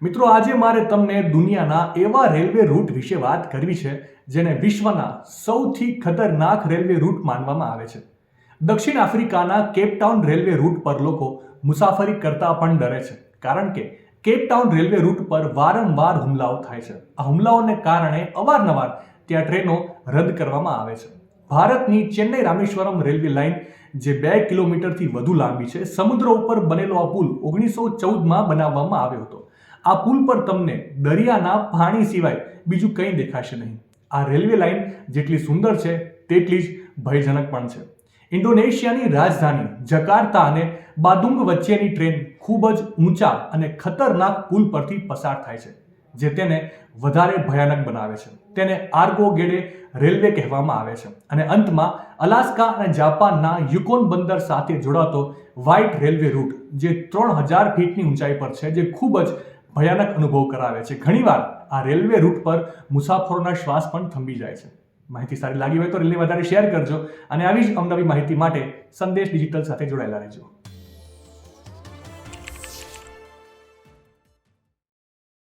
મિત્રો, આજે મારે તમને દુનિયાના એવા રેલવે રૂટ વિશે વાત કરવી છે જેને વિશ્વના સૌથી ખતરનાક રેલવે રૂટ માનવામાં આવે છે. દક્ષિણ આફ્રિકાના કેપટાઉન રેલવે રૂટ પર લોકો મુસાફરી કરતા પણ ડરે છે, કારણ કે કેપટાઉન રેલવે રૂટ પર વારંવાર હુમલાઓ થાય છે. આ હુમલાઓને કારણે અવારનવાર ત્યાં ટ્રેનો રદ કરવામાં આવે છે. ભારતની ચેન્નઈ રામેશ્વરમ રેલવે લાઇન, જે 2 કિલોમીટરથી વધુ લાંબી છે, સમુદ્ર ઉપર બનેલો આ પુલ 1914માં બનાવવામાં આવ્યો હતો. આ પુલ પર તમને દરિયાના પાણી સિવાય બીજું કંઈ દેખાશે નહીં. આ રેલવે લાઇન જેટલી સુંદર છે તેટલી જ ભયજનક પણ છે. ઇન્ડોનેશિયાની રાજધાની જકાર્તા અને બાદુંગ વચ્ચેની ટ્રેન ખૂબ જ ઊંચા અને ખતરનાક પુલ પરથી પસાર થાય છે, જે તેને વધારે ભયાનક બનાવે છે. તેને આર્ગો ગેડે રેલવે કહેવામાં આવે છે. અને અંતમાં અલાસ્કા અને જાપાનના યુકોન બંદર સાથે જોડાતો વ્હાઇટ રેલવે રૂટ, જે 3000 ફીટની ઊંચાઈ પર છે, જે ખૂબ જ ભયાનક અનુભવ કરાવે છે. ઘણીવાર આ રેલવે રૂટ પર મુસાફરોના શ્વાસ પણ થંભી જાય છે. માહિતી સારી લાગી હોય તો રીલને વધારે શેર કરજો અને આવી જ અવનવી માહિતી માટે સંદેશ ડિજિટલ સાથે જોડાયેલા રહેજો.